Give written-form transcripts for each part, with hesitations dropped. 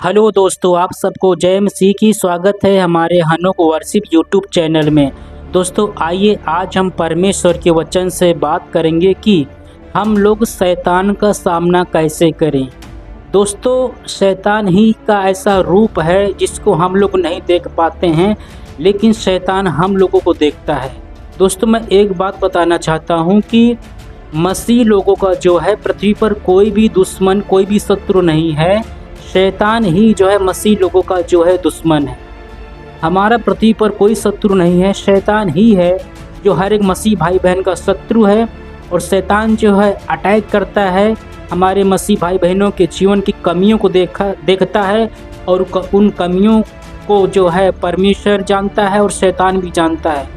Hello दोस्तों, आप सबको जय मसीह की स्वागत है हमारे हनोक वर्शिप यूट्यूब चैनल में। दोस्तों आइए आज हम परमेश्वर के वचन से बात करेंगे कि हम लोग शैतान का सामना कैसे करें। दोस्तों शैतान ही का ऐसा रूप है जिसको हम लोग नहीं देख पाते हैं, लेकिन शैतान हम लोगों को देखता है। दोस्तों मैं एक बात बताना चाहता हूँ कि मसीह लोगों का जो है पृथ्वी पर कोई भी दुश्मन, कोई भी शत्रु नहीं है। शैतान ही जो है मसीह लोगों का जो है दुश्मन है। हमारा पृथ्वी पर कोई शत्रु नहीं है, शैतान ही है जो हर एक मसीह भाई बहन का शत्रु है। और शैतान जो है अटैक करता है हमारे मसीह भाई बहनों के जीवन की कमियों को देखता है, और उन कमियों को जो है परमेश्वर जानता है और शैतान भी जानता है।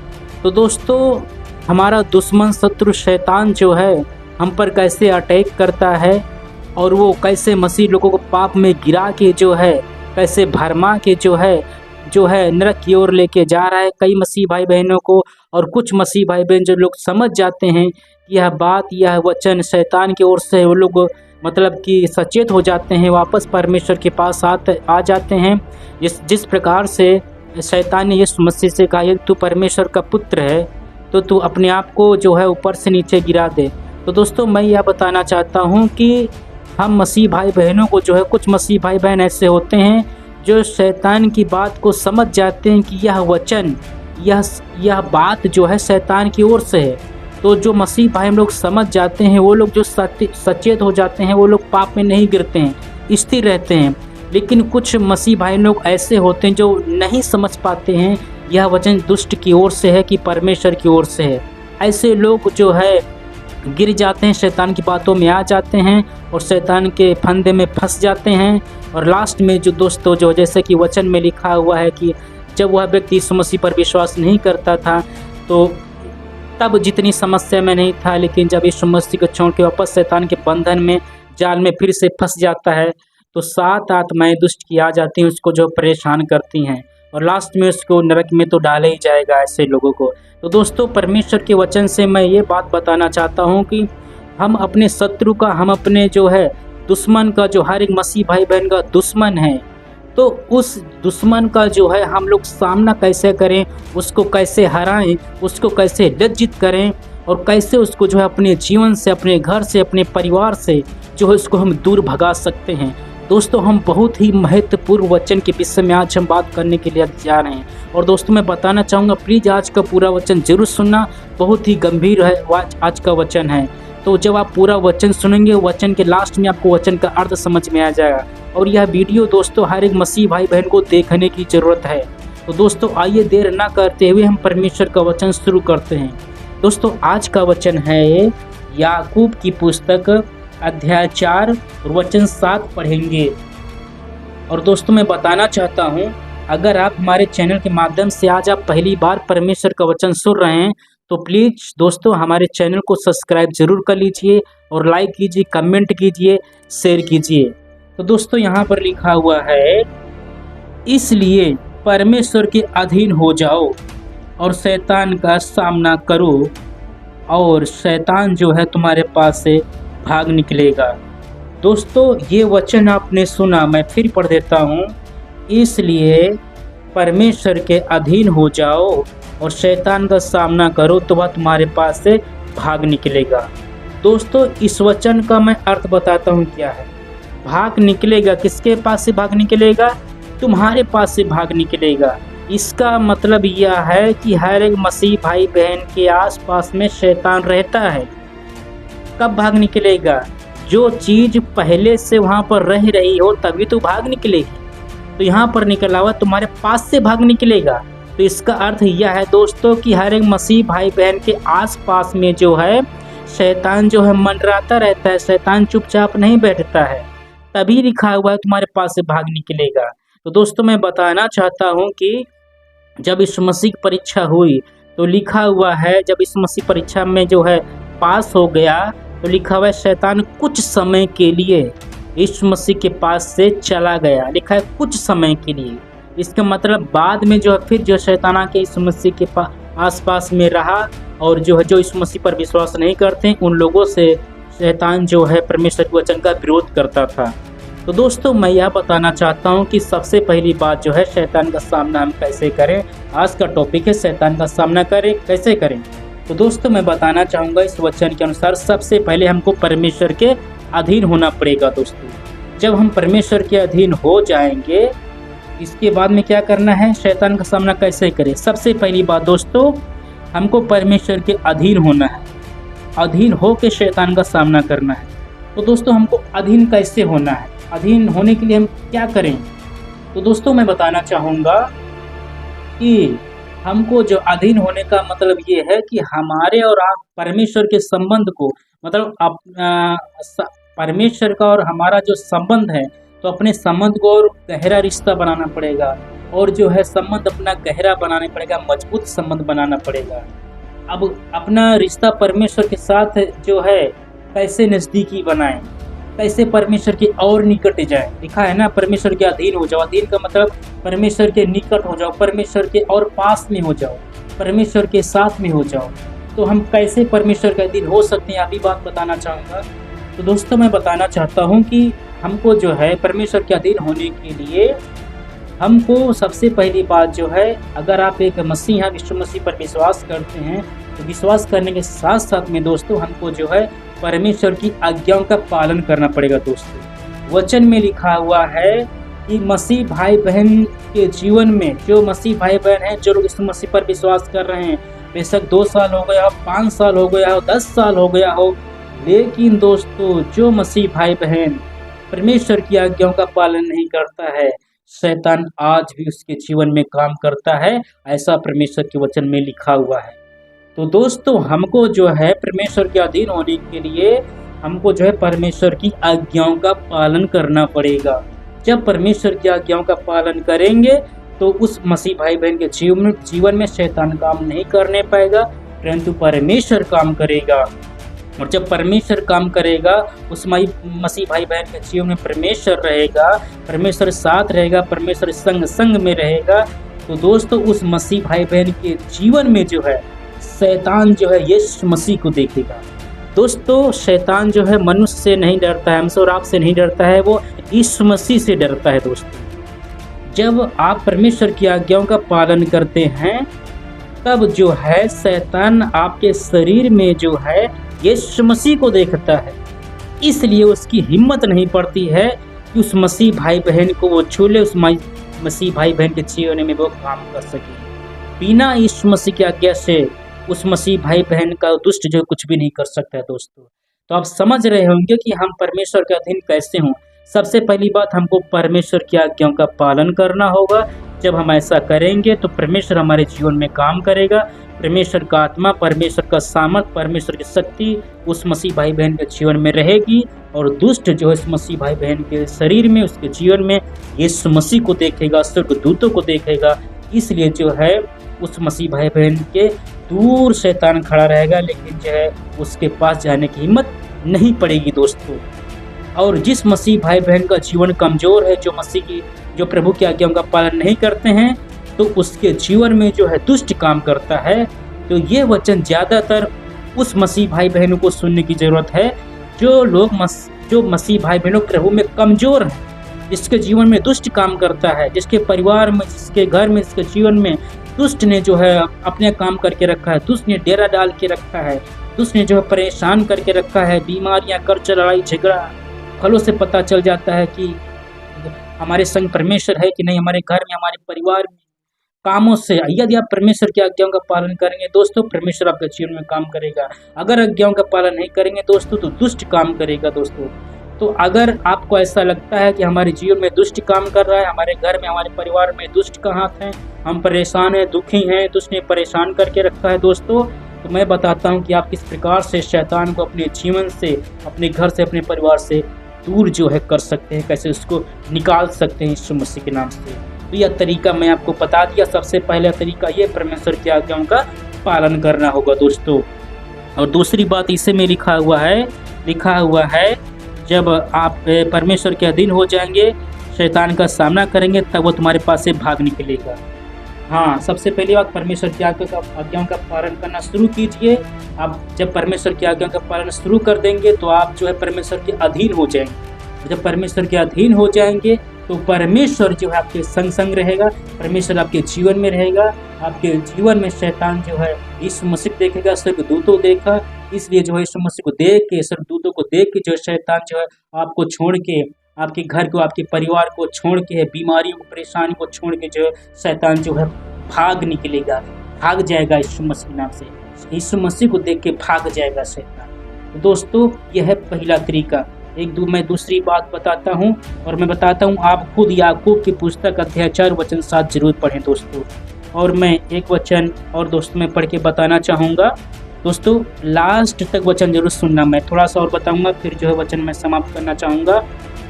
तो दोस्तों हमारा दुश्मन शत्रु शैतान जो है हम पर कैसे अटैक करता है, और वो कैसे मसीह लोगों को पाप में गिरा के जो है कैसे भरमा के जो है नरक की ओर लेके जा रहा है कई मसीह भाई बहनों को। और कुछ मसीह भाई बहन जो लोग समझ जाते हैं कि यह बात, यह वचन शैतान की ओर से, वो लोग मतलब कि सचेत हो जाते हैं, वापस परमेश्वर के पास आ जाते हैं। जिस प्रकार से शैतान ने यीशु मसीह से कहा यदि तू परमेश्वर का पुत्र है तो तू अपने आप को जो है ऊपर से नीचे गिरा दे। तो दोस्तों मैं यह बताना चाहता हूँ कि हम मसीह भाई बहनों को जो है, कुछ मसीह भाई बहन ऐसे होते हैं जो शैतान की बात को समझ जाते हैं कि यह वचन, यह बात जो है शैतान की ओर से है। तो जो मसीह भाई हम लोग समझ जाते हैं, वो लोग जो सचेत हो जाते हैं, वो लोग पाप में नहीं गिरते हैं, स्थिर रहते हैं। लेकिन कुछ मसीह भाई लोग ऐसे होते हैं जो नहीं समझ पाते हैं यह वचन दुष्ट की ओर से है कि परमेश्वर की ओर से है। ऐसे लोग जो है गिर जाते हैं, शैतान की बातों में आ जाते हैं और शैतान के फंदे में फंस जाते हैं। और लास्ट में जो दोस्तों जो जैसे कि वचन में लिखा हुआ है कि जब वह व्यक्ति यीशु मसीह पर विश्वास नहीं करता था तो तब जितनी समस्या में नहीं था, लेकिन जब यीशु मसीह को छोड़ के वापस शैतान के बंधन में, जाल में फिर से फंस जाता है तो 7 आत्माएं दुष्ट की आ जाती हैं, उसको जो परेशान करती हैं और लास्ट में उसको नरक में तो डाला ही जाएगा ऐसे लोगों को। तो दोस्तों परमेश्वर के वचन से मैं ये बात बताना चाहता हूँ कि हम अपने शत्रु का, हम अपने जो है दुश्मन का, जो हर एक मसीह भाई बहन का दुश्मन है, तो उस दुश्मन का जो है हम लोग सामना कैसे करें, उसको कैसे हराएं, उसको कैसे लज्जित करें और कैसे उसको जो है अपने जीवन से, अपने घर से, अपने परिवार से जो है उसको हम दूर भगा सकते हैं। दोस्तों हम बहुत ही महत्वपूर्ण वचन के विषय में आज हम बात करने के लिए जा रहे हैं। और दोस्तों मैं बताना चाहूँगा प्लीज़ आज का पूरा वचन जरूर सुनना, बहुत ही गंभीर है आज का वचन है। तो जब आप पूरा वचन सुनेंगे, वचन के लास्ट में आपको वचन का अर्थ समझ में आ जाएगा। और यह वीडियो दोस्तों हर एक मसीह भाई बहन को देखने की ज़रूरत है। तो दोस्तों आइए देर ना करते हुए हम परमेश्वर का वचन शुरू करते हैं। दोस्तों आज का वचन है याकूब की पुस्तक अध्याय 4 और वचन 7 पढ़ेंगे। और दोस्तों मैं बताना चाहता हूँ अगर आप हमारे चैनल के माध्यम से आज आप पहली बार परमेश्वर का वचन सुन रहे हैं तो प्लीज़ दोस्तों हमारे चैनल को सब्सक्राइब जरूर कर लीजिए और लाइक कीजिए, कमेंट कीजिए, शेयर कीजिए। तो दोस्तों यहाँ पर लिखा हुआ है, इसलिए परमेश्वर के अधीन हो जाओ और शैतान का सामना करो और शैतान जो है तुम्हारे पास से भाग निकलेगा। दोस्तों ये वचन आपने सुना, मैं फिर पढ़ देता हूँ, इसलिए परमेश्वर के अधीन हो जाओ और शैतान का सामना करो तो वह तुम्हारे पास से भाग निकलेगा। दोस्तों इस वचन का मैं अर्थ बताता हूँ क्या है। भाग निकलेगा, किसके पास से भाग निकलेगा? तुम्हारे पास से भाग निकलेगा। इसका मतलब यह है कि हर एक मसीह भाई बहन के आसपास में शैतान रहता है। कब भाग निकलेगा? जो चीज़ पहले से वहाँ पर रह रही हो तभी तो भाग निकलेगी। तो यहाँ पर निकला हुआ तुम्हारे पास से भाग निकलेगा। तो इसका अर्थ यह है दोस्तों कि हर एक मसीह भाई बहन के आसपास में जो है शैतान जो है मंडराता रहता है, शैतान चुपचाप नहीं बैठता है, तभी लिखा हुआ है तुम्हारे पास से भाग निकलेगा। तो दोस्तों मैं बताना चाहता हूँ कि जब यीशु मसीह की परीक्षा हुई तो लिखा हुआ है, जब यीशु मसीह परीक्षा में जो है पास हो गया तो लिखा हुआ है शैतान कुछ समय के लिए यीशु मसीह के पास से चला गया। लिखा है कुछ समय के लिए, इसका मतलब बाद में जो है फिर जो शैतान आके यीशु मसीह के आसपास में रहा और जो यीशु मसीह पर विश्वास नहीं करते उन लोगों से शैतान जो है परमेश्वर के वचन का विरोध करता था। तो दोस्तों मैं यह बताना चाहता हूँ कि सबसे पहली बात जो है शैतान का सामना हम कैसे करें। आज का टॉपिक है शैतान का सामना करें कैसे करें। तो दोस्तों मैं बताना चाहूँगा इस वचन के अनुसार सबसे पहले हमको परमेश्वर के अधीन होना पड़ेगा। दोस्तों जब हम परमेश्वर के अधीन हो जाएंगे इसके बाद में क्या करना है, शैतान का सामना कैसे करें। सबसे पहली बात दोस्तों हमको परमेश्वर के अधीन होना है, अधीन हो के शैतान का सामना करना है। तो दोस्तों हमको अधीन कैसे होना है, अधीन होने के लिए हम क्या करें। तो दोस्तों मैं बताना चाहूँगा कि हमको जो अधीन होने का मतलब ये है कि हमारे और आप परमेश्वर के संबंध को मतलब परमेश्वर का और हमारा जो संबंध है तो अपने संबंध को और गहरा रिश्ता बनाना पड़ेगा और जो है संबंध अपना गहरा बनाना पड़ेगा, मजबूत संबंध बनाना पड़ेगा। अब अपना रिश्ता परमेश्वर के साथ जो है कैसे नज़दीकी बनाएं, कैसे परमेश्वर के और निकट जाए। लिखा है ना परमेश्वर के अधीन हो जाओ। अधीन का मतलब परमेश्वर के निकट हो जाओ, परमेश्वर के और पास में हो जाओ, परमेश्वर के साथ में हो जाओ। तो हम कैसे परमेश्वर के अधीन हो सकते हैं अभी बात बताना चाहूँगा। तो दोस्तों मैं बताना चाहता हूँ कि हमको जो है परमेश्वर के अधीन होने के लिए हमको सबसे पहली बात जो है, अगर आप एक मसीह यीशु मसीह पर विश्वास करते हैं तो विश्वास करने के साथ साथ में दोस्तों हमको जो है परमेश्वर की आज्ञाओं का पालन करना पड़ेगा। दोस्तों वचन में लिखा हुआ है कि मसीह भाई बहन के जीवन में, जो मसीह भाई बहन हैं, जो लोग यीशु मसीह पर विश्वास कर रहे हैं, बेशक 2 साल हो गया हो, 5 साल हो गया हो, 10 साल हो गया हो, लेकिन दोस्तों जो मसीह भाई बहन परमेश्वर की आज्ञाओं का पालन नहीं करता है, शैतान आज भी उसके जीवन में काम करता है, ऐसा परमेश्वर के वचन में लिखा हुआ है। तो दोस्तों हमको जो है परमेश्वर के अधीन होने के लिए हमको जो है परमेश्वर की आज्ञाओं का पालन करना पड़ेगा। जब परमेश्वर की आज्ञाओं का पालन करेंगे तो उस मसीह भाई बहन के जीवन में शैतान काम नहीं करने पाएगा, परंतु परमेश्वर काम करेगा। और जब परमेश्वर काम करेगा उस मसीह भाई बहन के जीवन में परमेश्वर रहेगा, परमेश्वर साथ रहेगा, परमेश्वर संग में रहेगा। तो दोस्तों उस मसीह भाई बहन के जीवन में जो है शैतान जो है यीशु मसीह को देखेगा। दोस्तों शैतान जो है मनुष्य से नहीं डरता है, हमसे और आपसे नहीं डरता है, वो यीशु मसीह से डरता है। दोस्तों जब आप परमेश्वर की आज्ञाओं का पालन करते हैं तब जो है शैतान आपके शरीर में जो है यीशु मसीह को देखता है, इसलिए उसकी हिम्मत नहीं पड़ती है कि उस मसीह भाई बहन को वो छू ले, उस मसीह भाई बहन के जीवन में वो काम कर सके। बिना यीशु मसीह की आज्ञा से उस मसीह भाई बहन का दुष्ट जो कुछ भी नहीं कर सकता है। दोस्तों तो आप समझ रहे होंगे कि हम परमेश्वर के अधीन कैसे हों। सबसे पहली बात हमको परमेश्वर की आज्ञाओं का पालन करना होगा। जब हम ऐसा करेंगे तो परमेश्वर हमारे जीवन में काम करेगा। परमेश्वर का आत्मा, परमेश्वर का सामर्थ, परमेश्वर की शक्ति उस मसीह भाई बहन के जीवन में रहेगी और दुष्ट जो है इस मसीह भाई बहन के शरीर में, उसके जीवन में यीशु मसीह को देखेगा, स्वर्गदूतों को देखेगा। इसलिए जो है उस मसीह भाई बहन के दूर शैतान खड़ा रहेगा, लेकिन जो है उसके पास जाने की हिम्मत नहीं पड़ेगी। दोस्तों और जिस मसीह भाई बहन का जीवन कमज़ोर है, जो प्रभु की आज्ञाओं का पालन नहीं करते हैं, तो उसके जीवन में जो है दुष्ट काम करता है। तो ये वचन ज़्यादातर उस मसीह भाई बहनों को सुनने की ज़रूरत है जो मसीह भाई बहनों प्रभु में कमज़ोर हैं, जिसके जीवन में दुष्ट काम करता है, जिसके परिवार में, जिसके घर में, जिसके जीवन में दुष्ट ने जो है अपने काम करके रखा है, दुष्ट ने डेरा डाल के रखा है, दुष्ट ने जो है परेशान करके रखा है, बीमारियां, कर्ज, लड़ाई झगड़ा। फलों से पता चल जाता है कि हमारे संग परमेश्वर है कि नहीं, हमारे घर में, हमारे परिवार में। कामों से यदि आप परमेश्वर की आज्ञाओं का पालन करेंगे दोस्तों, परमेश्वर आपके जीवन में काम करेगा। अगर आज्ञाओं का पालन नहीं करेंगे दोस्तों तो दुष्ट काम करेगा। दोस्तों तो अगर आपको ऐसा लगता है कि हमारे जीवन में दुष्ट काम कर रहा है, हमारे घर में, हमारे परिवार में दुष्ट का हाथ है, हम परेशान हैं, दुखी हैं, दुष्ट ने परेशान करके रखा है दोस्तों, तो मैं बताता हूं कि आप किस प्रकार से शैतान को अपने जीवन से, अपने घर से, अपने परिवार से दूर जो है कर सकते हैं, कैसे उसको निकाल सकते हैं यीशु मसीह के नाम से। तो यह तरीका मैं आपको बता दिया। सबसे पहला तरीका ये परमेश्वर की आज्ञाओं का पालन करना होगा दोस्तों। और दूसरी बात इसे में लिखा हुआ है जब आप परमेश्वर के अधीन हो जाएंगे, शैतान का सामना करेंगे, तब वो तुम्हारे पास से भाग निकलेगा। हाँ, सबसे पहली बात परमेश्वर की आज्ञाओं का पालन करना शुरू कीजिए। आप जब परमेश्वर की आज्ञाओं का पालन शुरू कर देंगे तो आप जो है परमेश्वर के अधीन हो जाएंगे। जब परमेश्वर के अधीन हो जाएंगे तो परमेश्वर जो है आपके संग संग रहेगा, परमेश्वर आपके जीवन में रहेगा। आपके जीवन में शैतान जो है यीशु मसीह देखेगा, स्वर्गदूतों देखा, इसलिए जो है यीशु मसीह को देख के, स्वर्गदूतों को देख के जो शैतान जो है आपको छोड़ के, आपके घर को, आपके परिवार को छोड़ के, बीमारियों को, परेशानी को छोड़ के जो है शैतान जो है भाग निकलेगा, भाग जाएगा यीशु मसीह नाम से। यीशु मसीह को देख के भाग जाएगा शैतान। तो दोस्तों यह है पहला तरीका। मैं दूसरी बात बताता हूँ, और मैं बताता हूँ आप खुद याकूब की पुस्तक अध्याय 4 वचन 7 जरूर पढ़ें दोस्तों। और मैं एक वचन और दोस्तों में पढ़ के बताना चाहूँगा। दोस्तों लास्ट तक वचन जरूर सुनना, मैं थोड़ा सा और बताऊँगा, फिर जो है वचन मैं समाप्त करना चाहूँगा।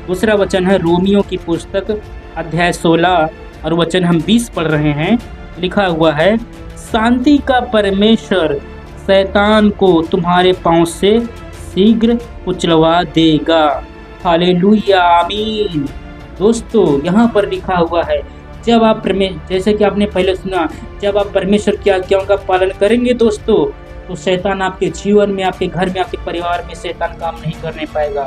दूसरा वचन है रोमियो की पुस्तक अध्याय 16 और वचन हम 20 पढ़ रहे हैं। लिखा हुआ है, शांति का परमेश्वर शैतान को तुम्हारे पांव से शीघ्र कुचलवा देगा। हालेलुया, आमीन। दोस्तों यहाँ पर लिखा हुआ है, जब आप जैसे कि आपने पहले सुना, जब आप परमेश्वर की आज्ञाओं का पालन करेंगे दोस्तों, तो शैतान आपके जीवन में, आपके घर में, आपके परिवार में शैतान काम नहीं करने पाएगा।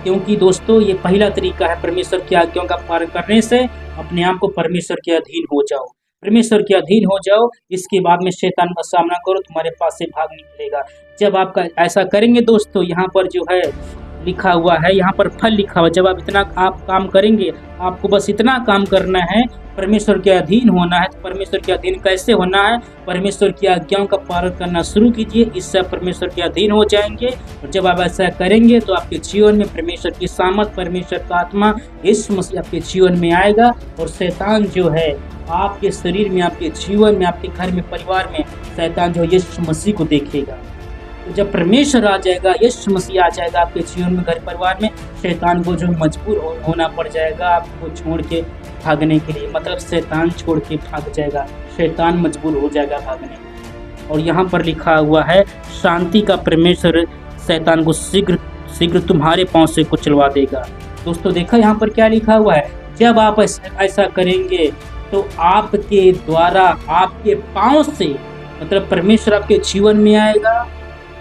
क्योंकि दोस्तों ये पहला तरीका है, परमेश्वर की आज्ञाओं का पालन करने से अपने आप को परमेश्वर के अधीन हो जाओ, परमेश्वर के अधीन हो जाओ। इसके बाद में शैतान का सामना करो, तुम्हारे पास से भाग निकलेगा। जब आप ऐसा करेंगे दोस्तों, यहाँ पर जो है लिखा हुआ है, यहाँ पर फल लिखा हुआ है, जब आप इतना आप काम करेंगे, आपको बस इतना काम करना है, परमेश्वर के अधीन होना है। तो परमेश्वर के अधीन कैसे होना है? परमेश्वर की आज्ञाओं का पालन करना शुरू कीजिए, इससे आप परमेश्वर के अधीन हो जाएंगे। और जब आप ऐसा करेंगे तो आपके जीवन में परमेश्वर की सामर्थ, परमेश्वर का आत्मा, यीशु मसीह आपके जीवन में आएगा। और शैतान जो है आपके शरीर में, आपके जीवन में, आपके घर में, परिवार में, शैतान जो यीशु मसीह को देखेगा। तो जब परमेश्वर आ जाएगा, यीशु मसीह आ जाएगा आपके जीवन में, घर परिवार में, शैतान को जो मजबूर होना पड़ जाएगा आपको छोड़ के भागने के लिए। मतलब शैतान छोड़ के भाग जाएगा, शैतान मजबूर हो जाएगा भागने। और यहाँ पर लिखा हुआ है, शांति का परमेश्वर शैतान को शीघ्र तुम्हारे पांव से कुचलवा देगा। दोस्तों देखा यहाँ पर क्या लिखा हुआ है, जब आप ऐसा करेंगे तो आपके द्वारा, आपके पांव से, मतलब परमेश्वर आपके जीवन में आएगा,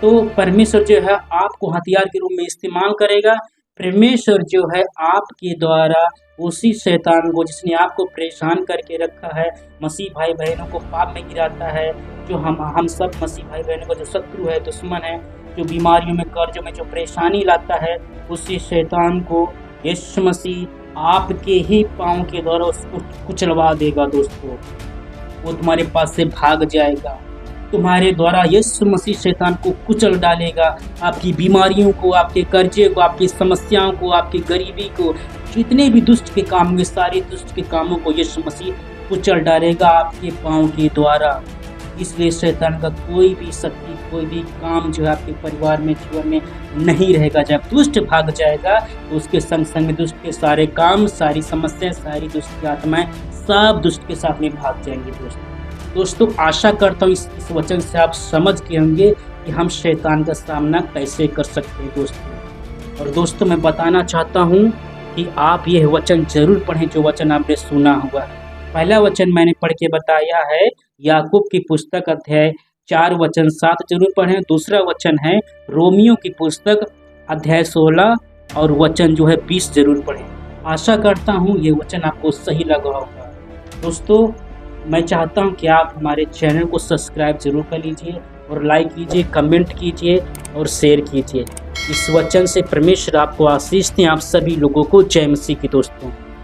तो परमेश्वर जो है आपको हथियार के रूप में इस्तेमाल करेगा। परमेश्वर जो है आपके द्वारा उसी शैतान को, जिसने आपको परेशान करके रखा है, मसीह भाई बहनों को पाप में गिराता है, जो हम सब मसीह भाई बहनों का जो शत्रु है, दुश्मन है, जो बीमारियों में, कर्जों में जो परेशानी लाता है, उसी शैतान को यीशु मसीह आपके ही पाँव के द्वारा उसको कुचलवा देगा। दोस्तों वो तुम्हारे पास से भाग जाएगा, तुम्हारे द्वारा यीशु मसीह शैतान को कुचल डालेगा। आपकी बीमारियों को, आपके कर्जे को, आपकी समस्याओं को, आपकी गरीबी को, जितने भी दुष्ट के काम हुए, सारे दुष्ट के कामों को यीशु मसीह कुचल डालेगा आपके पाँव के द्वारा। इसलिए शैतान का कोई भी शक्ति, कोई भी काम जो है आपके परिवार में, जीवन में नहीं रहेगा। जब दुष्ट भाग जाएगा तो उसके संग संग दुष्ट के सारे काम, सारी समस्याएं, सारी दुष्ट की आत्माएं सब दुष्ट के साथ में भाग जाएंगे। दोस्तों आशा करता हूँ इस वचन से आप समझ गए होंगे कि हम शैतान का सामना कैसे कर सकते हैं दोस्तों। और दोस्तों मैं बताना चाहता हूँ कि आप यह वचन जरूर पढ़ें जो वचन आपने सुना हुआ है। पहला वचन मैंने पढ़ के बताया है याकूब की पुस्तक अध्याय 4 वचन 7 जरूर पढ़ें। दूसरा वचन है रोमियो की पुस्तक अध्याय 16 और वचन जो है 20 जरूर पढ़ें। आशा करता हूँ ये वचन आपको सही लगा होगा। दोस्तों मैं चाहता हूं कि आप हमारे चैनल को सब्सक्राइब जरूर कर लीजिए और लाइक कीजिए, कमेंट कीजिए और शेयर कीजिए। इस वचन से परमेश्वर आपको आशीष दें। आप सभी लोगों को जय मसीह की दोस्तों।